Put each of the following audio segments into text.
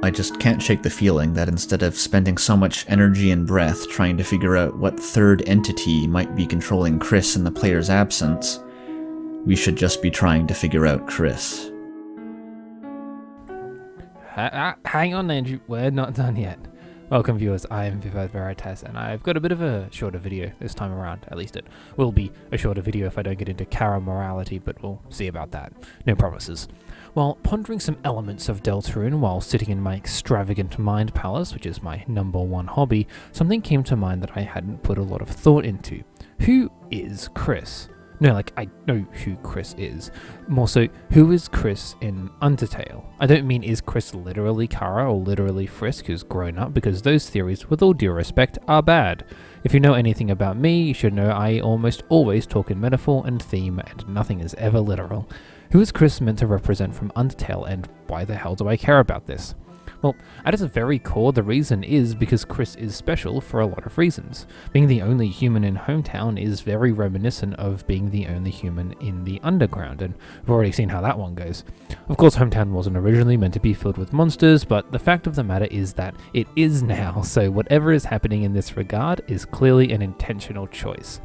I just can't shake the feeling that instead of spending so much energy and breath trying to figure out what third entity might be controlling Chris in the player's absence, we should just be trying to figure out Chris. Hang on, Andrew, we're not done yet. Welcome viewers, I am Vivad Veritas, and I've got a bit of a shorter video this time around. At least it will be a shorter video if I don't get into Kara morality, but we'll see about that. No promises. While pondering some elements of Deltarune while sitting in my extravagant mind palace, which is my #1 hobby, something came to mind that I hadn't put a lot of thought into. Who is Chris? No, like, I know who Chris is. More so, who is Chris in Undertale? I don't mean is Chris literally Kara or literally Frisk who's grown up, because those theories, with all due respect, are bad. If you know anything about me, you should know I almost always talk in metaphor and theme, and nothing is ever literal. Who is Chris meant to represent from Undertale, and why the hell do I care about this? Well, at its very core, the reason is because Chris is special for a lot of reasons. Being the only human in Hometown is very reminiscent of being the only human in the Underground, and we've already seen how that one goes. Of course, Hometown wasn't originally meant to be filled with monsters, but the fact of the matter is that it is now, so whatever is happening in this regard is clearly an intentional choice.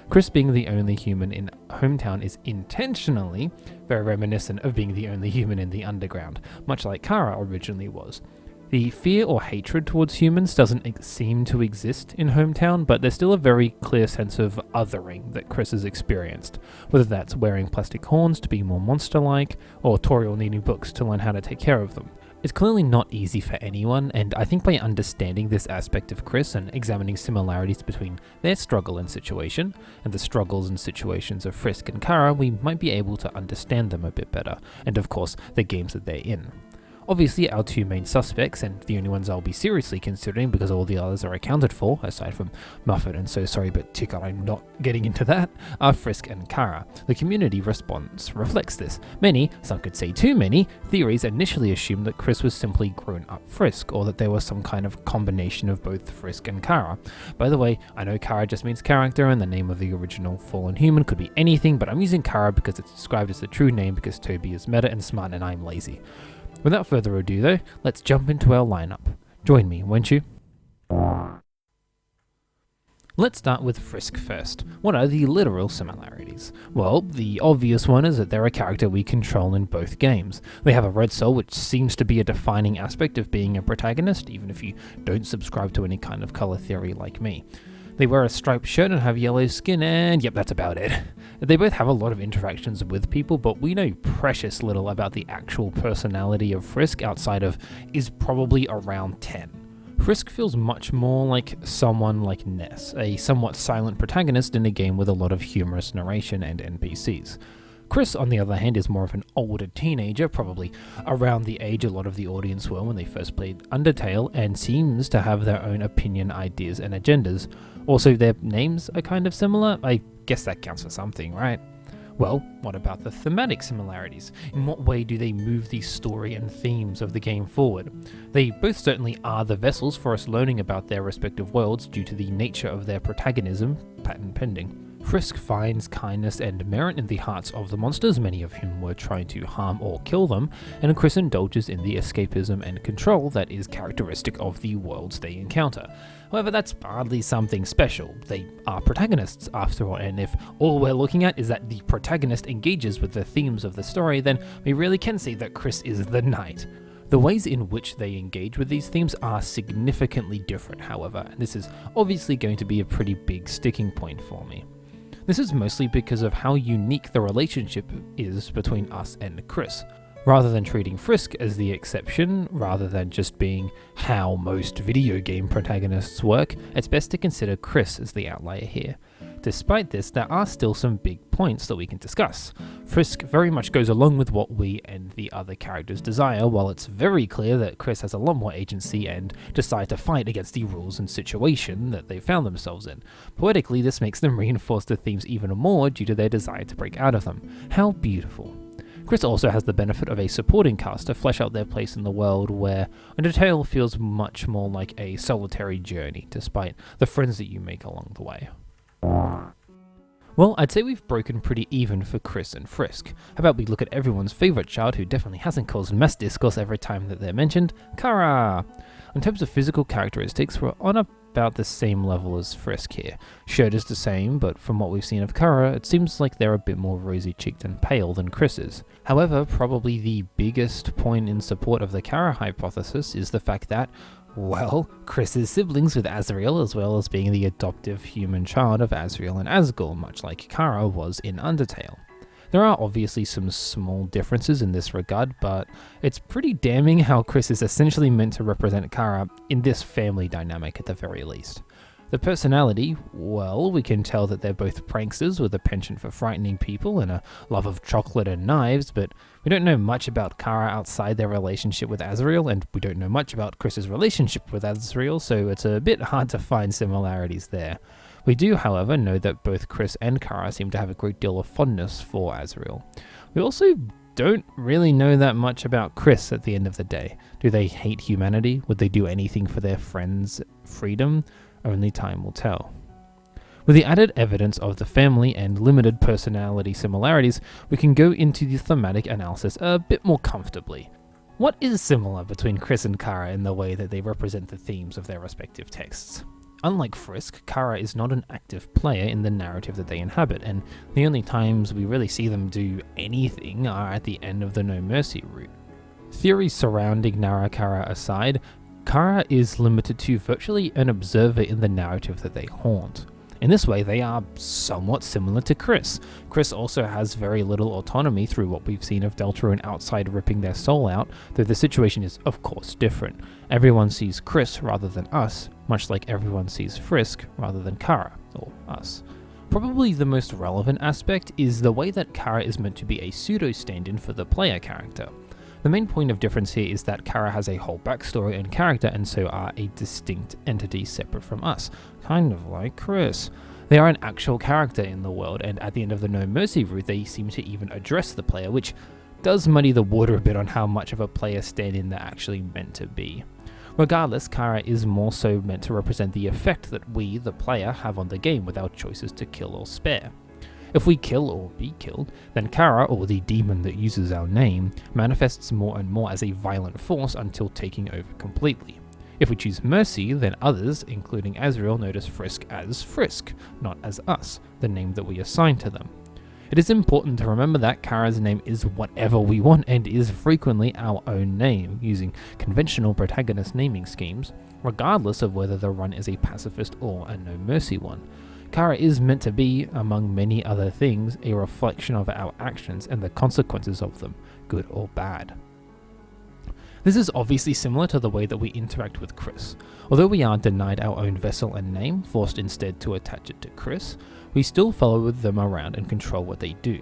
Chris being the only human in Hometown is intentionally very reminiscent of being the only human in the Underground, much like Kara originally was. The fear or hatred towards humans doesn't seem to exist in Hometown, but there's still a very clear sense of othering that Chris has experienced, whether that's wearing plastic horns to be more monster-like, or Toriel needing books to learn how to take care of them. It's clearly not easy for anyone, and I think by understanding this aspect of Chris and examining similarities between their struggle and situation, and the struggles and situations of Frisk and Kara, we might be able to understand them a bit better, and of course, the games that they're in. Obviously, our two main suspects, and the only ones I'll be seriously considering because all the others are accounted for, aside from Muffet and So Sorry But Ticker, I'm not getting into that, are Frisk and Kara. The community response reflects this. Many, some could say too many, theories initially assumed that Chris was simply grown-up Frisk, or that there was some kind of combination of both Frisk and Kara. By the way, I know Kara just means character, and the name of the original fallen human could be anything, but I'm using Kara because it's described as the true name because Toby is meta and smart and I'm lazy. Without further ado though, let's jump into our lineup. Join me, won't you? Let's start with Frisk first. What are the literal similarities? Well, the obvious one is that they're a character we control in both games. They have a red soul, which seems to be a defining aspect of being a protagonist, even if you don't subscribe to any kind of color theory like me. They wear a striped shirt and have yellow skin, and yep, that's about it. They both have a lot of interactions with people, but we know precious little about the actual personality of Frisk outside of is probably around 10. Frisk feels much more like someone like Ness, a somewhat silent protagonist in a game with a lot of humorous narration and NPCs. Chris, on the other hand, is more of an older teenager, probably around the age a lot of the audience were when they first played Undertale, and seems to have their own opinion, ideas, and agendas. Also, their names are kind of similar. I guess that counts for something, right? Well, what about the thematic similarities? In what way do they move the story and themes of the game forward? They both certainly are the vessels for us learning about their respective worlds due to the nature of their protagonism, patent pending. Frisk finds kindness and merit in the hearts of the monsters, many of whom were trying to harm or kill them, and Chris indulges in the escapism and control that is characteristic of the worlds they encounter. However, that's hardly something special. They are protagonists after all, and if all we're looking at is that the protagonist engages with the themes of the story, then we really can say that Chris is the knight. The ways in which they engage with these themes are significantly different, however, and this is obviously going to be a pretty big sticking point for me. This is mostly because of how unique the relationship is between us and Chris. Rather than treating Frisk as the exception, rather than just being how most video game protagonists work, it's best to consider Chris as the outlier here. Despite this, there are still some big points that we can discuss. Frisk very much goes along with what we and the other characters desire, while it's very clear that Chris has a lot more agency and decide to fight against the rules and situation that they found themselves in. Poetically, this makes them reinforce the themes even more due to their desire to break out of them. How beautiful. Chris also has the benefit of a supporting cast to flesh out their place in the world, where Undertale feels much more like a solitary journey, despite the friends that you make along the way. Well, I'd say we've broken pretty even for Chris and Frisk. How about we look at everyone's favourite child who definitely hasn't caused mass discourse every time that they're mentioned, Kara! In terms of physical characteristics, we're on about the same level as Frisk here. Shirt is the same, but from what we've seen of Kara, it seems like they're a bit more rosy-cheeked and pale than Chris is. However, probably the biggest point in support of the Kara hypothesis is the fact that, well, Chris is siblings with Azrael, as well as being the adoptive human child of Azrael and Asgore, much like Kara was in Undertale. There are obviously some small differences in this regard, but it's pretty damning how Chris is essentially meant to represent Kara in this family dynamic at the very least. The personality, well, we can tell that they're both pranksters with a penchant for frightening people and a love of chocolate and knives, but we don't know much about Kara outside their relationship with Azrael, and we don't know much about Chris's relationship with Azrael, so it's a bit hard to find similarities there. We do, however, know that both Chris and Kara seem to have a great deal of fondness for Azrael. We also don't really know that much about Chris at the end of the day. Do they hate humanity? Would they do anything for their friends' freedom? Only time will tell. With the added evidence of the family and limited personality similarities, we can go into the thematic analysis a bit more comfortably. What is similar between Chris and Kara in the way that they represent the themes of their respective texts? Unlike Frisk, Kara is not an active player in the narrative that they inhabit, and the only times we really see them do anything are at the end of the No Mercy route. Theories surrounding Nara Kara aside, Kara is limited to virtually an observer in the narrative that they haunt. In this way, they are somewhat similar to Chris. Chris also has very little autonomy through what we've seen of Deltarune outside ripping their soul out, though the situation is of course different. Everyone sees Chris rather than us, much like everyone sees Frisk rather than Kara, or us. Probably the most relevant aspect is the way that Kara is meant to be a pseudo-stand-in for the player character. The main point of difference here is that Kara has a whole backstory and character, and so are a distinct entity separate from us, kind of like Chris. They are an actual character in the world, and at the end of the No Mercy route they seem to even address the player, which does muddy the water a bit on how much of a player stand-in they're actually meant to be. Regardless, Kara is more so meant to represent the effect that we, the player, have on the game with our choices to kill or spare. If we kill or be killed, then Kara, or the demon that uses our name, manifests more and more as a violent force until taking over completely. If we choose mercy, then others, including Azrael, notice Frisk as Frisk, not as us, the name that we assign to them. It is important to remember that Kara's name is whatever we want and is frequently our own name, using conventional protagonist naming schemes, regardless of whether the run is a pacifist or a No Mercy one. Kara is meant to be, among many other things, a reflection of our actions and the consequences of them, good or bad. This is obviously similar to the way that we interact with Chris. Although we are denied our own vessel and name, forced instead to attach it to Chris, we still follow them around and control what they do.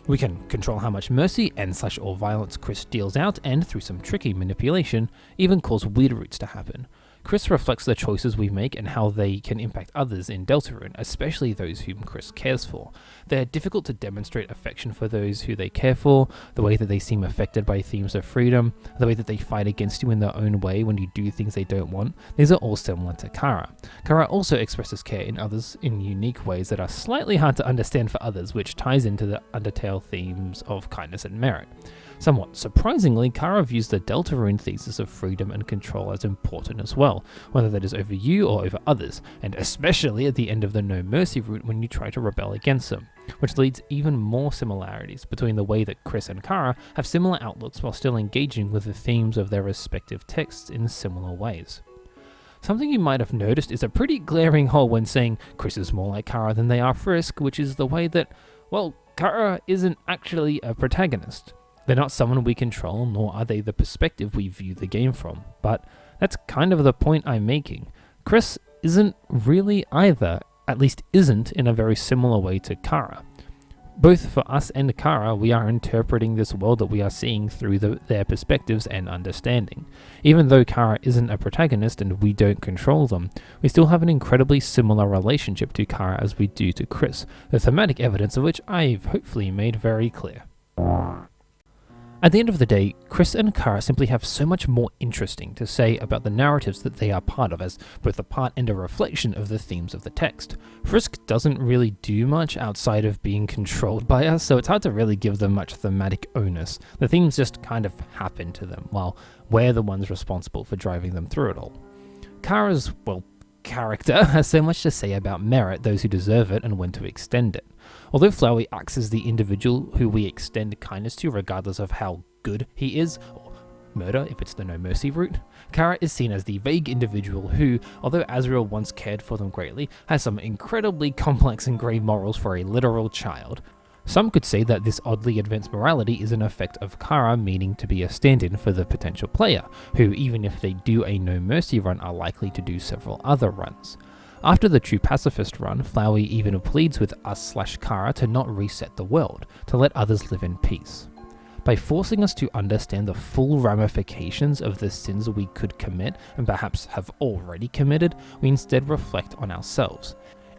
We can control how much mercy and/or violence Chris deals out, and through some tricky manipulation, even cause weird routes to happen. Chris reflects the choices we make and how they can impact others in Deltarune, especially those whom Chris cares for. They are difficult to demonstrate affection for those who they care for, the way that they seem affected by themes of freedom, the way that they fight against you in their own way when you do things they don't want. These are all similar to Kara. Kara also expresses care in others in unique ways that are slightly hard to understand for others, which ties into the Undertale themes of kindness and merit. Somewhat surprisingly, Kara views the Deltarune thesis of freedom and control as important as well, whether that is over you or over others, and especially at the end of the No Mercy route when you try to rebel against them, which leads even more similarities between the way that Chris and Kara have similar outlooks while still engaging with the themes of their respective texts in similar ways. Something you might have noticed is a pretty glaring hole when saying Chris is more like Kara than they are Frisk, which is the way that, well, Kara isn't actually a protagonist. They're not someone we control, nor are they the perspective we view the game from, but that's kind of the point I'm making. Chris isn't really either, at least isn't in a very similar way to Kara. Both for us and Kara, we are interpreting this world that we are seeing through their perspectives and understanding. Even though Kara isn't a protagonist and we don't control them, we still have an incredibly similar relationship to Kara as we do to Chris, the thematic evidence of which I've hopefully made very clear. At the end of the day, Chris and Kara simply have so much more interesting to say about the narratives that they are part of, as both a part and a reflection of the themes of the text. Frisk doesn't really do much outside of being controlled by us, so it's hard to really give them much thematic onus. The themes just kind of happen to them, while we're the ones responsible for driving them through it all. Kara's, character has so much to say about merit, those who deserve it, and when to extend it. Although Flowey acts as the individual who we extend kindness to regardless of how good he is, or murder if it's the no mercy route, Kara is seen as the vague individual who, although Azrael once cared for them greatly, has some incredibly complex and grey morals for a literal child. Some could say that this oddly advanced morality is an effect of Kara meaning to be a stand-in for the potential player, who even if they do a no mercy run are likely to do several other runs. After the True Pacifist run, Flowey even pleads with us/Kara to not reset the world, to let others live in peace. By forcing us to understand the full ramifications of the sins we could commit and perhaps have already committed, we instead reflect on ourselves.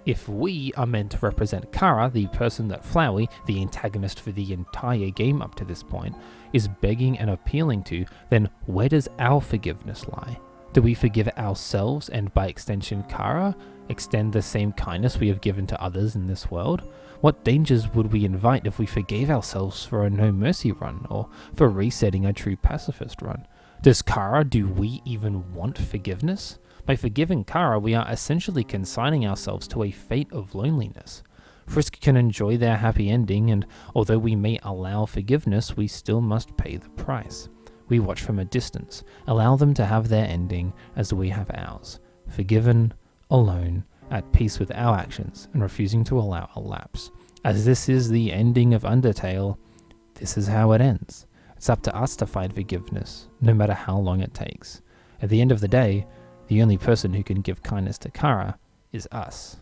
If we are meant to represent Kara, the person that Flowey, the antagonist for the entire game up to this point, is begging and appealing to, then where does our forgiveness lie? Do we forgive ourselves and by extension Kara, extend the same kindness we have given to others in this world? What dangers would we invite if we forgave ourselves for a no mercy run or for resetting a True Pacifist run? Does Kara, do we even want forgiveness? By forgiving Kara, we are essentially consigning ourselves to a fate of loneliness. Frisk can enjoy their happy ending, and although we may allow forgiveness, we still must pay the price. We watch from a distance, allow them to have their ending as we have ours, forgiven, alone, at peace with our actions, and refusing to allow a lapse. As this is the ending of Undertale, this is how it ends. It's up to us to find forgiveness, no matter how long it takes. At the end of the day, the only person who can give kindness to Kara is us.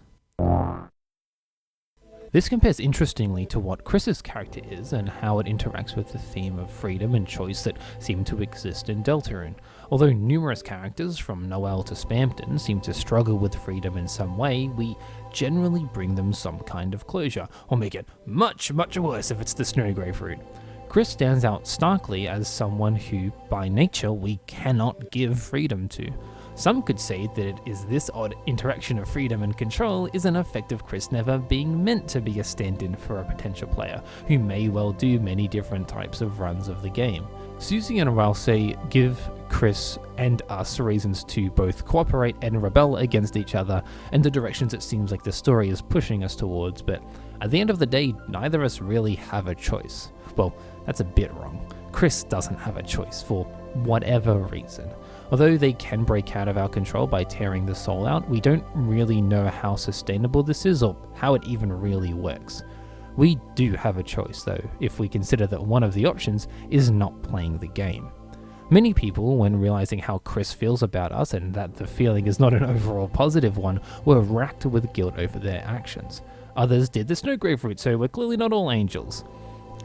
This compares interestingly to what Chris's character is and how it interacts with the theme of freedom and choice that seem to exist in Deltarune. Although numerous characters, from Noelle to Spamton, seem to struggle with freedom in some way, we generally bring them some kind of closure, or make it much, much worse if it's the Snowgrave route. Chris stands out starkly as someone who, by nature, we cannot give freedom to. Some could say that it is this odd interaction of freedom and control is an effect of Chris never being meant to be a stand-in for a potential player, who may well do many different types of runs of the game. Susie and Ralsei give Chris and us reasons to both cooperate and rebel against each other and the directions it seems like the story is pushing us towards, but at the end of the day, neither of us really have a choice. Well, that's a bit wrong. Chris doesn't have a choice for whatever reason. Although they can break out of our control by tearing the soul out, we don't really know how sustainable this is or how it even really works. We do have a choice though, if we consider that one of the options is not playing the game. Many people, when realizing how Chris feels about us and that the feeling is not an overall positive one, were racked with guilt over their actions. Others did the Snowgrave route, so we're clearly not all angels.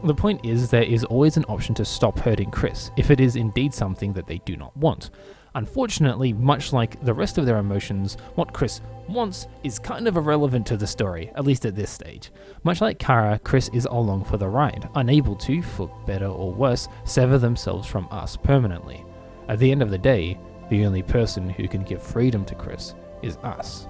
The point is, there is always an option to stop hurting Chris, if it is indeed something that they do not want. Unfortunately, much like the rest of their emotions, what Chris wants is kind of irrelevant to the story, at least at this stage. Much like Kara, Chris is along for the ride, unable to, for better or worse, sever themselves from us permanently. At the end of the day, the only person who can give freedom to Chris is us.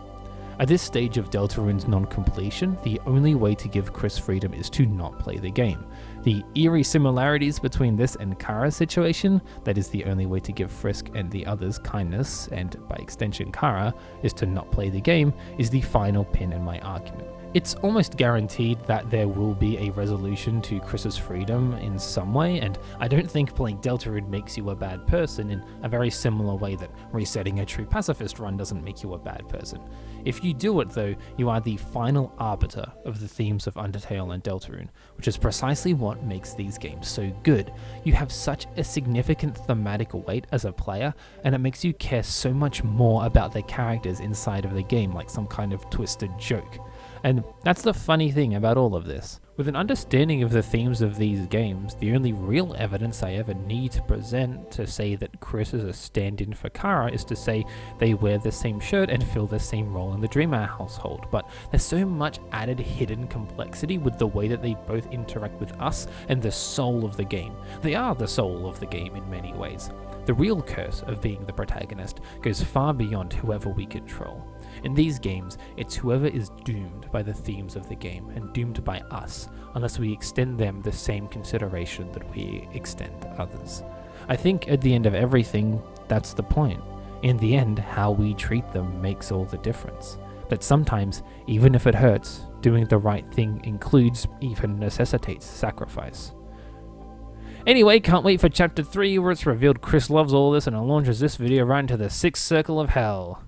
At this stage of Deltarune's non-completion, the only way to give Chris freedom is to not play the game. The eerie similarities between this and Kara's situation, that is the only way to give Frisk and the others kindness, and by extension Kara, is to not play the game, is the final pin in my argument. It's almost guaranteed that there will be a resolution to Chris's freedom in some way, and I don't think playing Deltarune makes you a bad person in a very similar way that resetting a True Pacifist run doesn't make you a bad person. If you do it though, you are the final arbiter of the themes of Undertale and Deltarune, which is precisely what makes these games so good. You have such a significant thematic weight as a player, and it makes you care so much more about the characters inside of the game like some kind of twisted joke. And that's the funny thing about all of this. With an understanding of the themes of these games, the only real evidence I ever need to present to say that Chris is a stand-in for Kara is to say they wear the same shirt and fill the same role in the Dreamer household, but there's so much added hidden complexity with the way that they both interact with us and the soul of the game. They are the soul of the game in many ways. The real curse of being the protagonist goes far beyond whoever we control. In these games, it's whoever is doomed by the themes of the game and doomed by us, unless we extend them the same consideration that we extend others. I think at the end of everything, that's the point. In the end, how we treat them makes all the difference. But sometimes, even if it hurts, doing the right thing includes, even necessitates, sacrifice. Anyway, can't wait for Chapter 3 where it's revealed Chris loves all this and it launches this video right into the 6th circle of hell.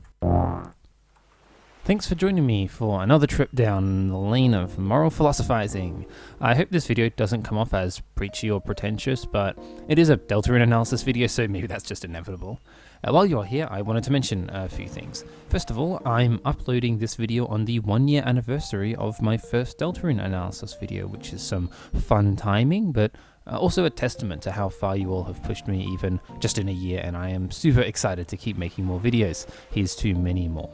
Thanks for joining me for another trip down the lane of moral philosophizing. I hope this video doesn't come off as preachy or pretentious, but it is a Deltarune analysis video, so maybe that's just inevitable. While you're here, I wanted to mention a few things. First of all, I'm uploading this video on the 1-year anniversary of my first Deltarune analysis video, which is some fun timing, but also a testament to how far you all have pushed me even just in a year, and I am super excited to keep making more videos. Here's to many more.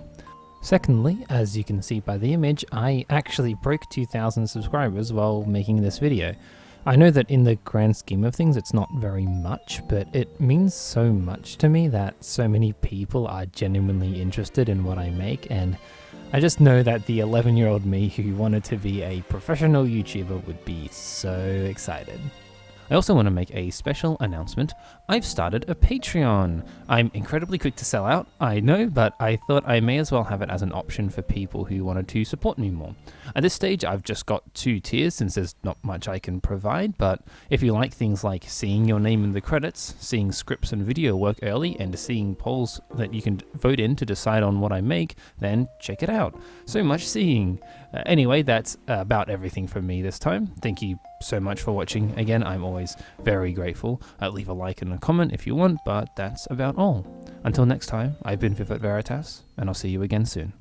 Secondly, as you can see by the image, I actually broke 2,000 subscribers while making this video. I know that in the grand scheme of things it's not very much, but it means so much to me that so many people are genuinely interested in what I make, and I just know that the 11-year-old me who wanted to be a professional YouTuber would be so excited. I also want to make a special announcement. I've started a Patreon. I'm incredibly quick to sell out, I know, but I thought I may as well have it as an option for people who wanted to support me more. At this stage, I've just got 2 tiers since there's not much I can provide, but if you like things like seeing your name in the credits, seeing scripts and video work early, and seeing polls that you can vote in to decide on what I make, then check it out. So much seeing. Anyway, that's about everything from me this time. Thank you so much for watching. Again, I'm always very grateful. Leave a like and a comment if you want, but that's about all. Until next time, I've been Vivat Veritas, and I'll see you again soon.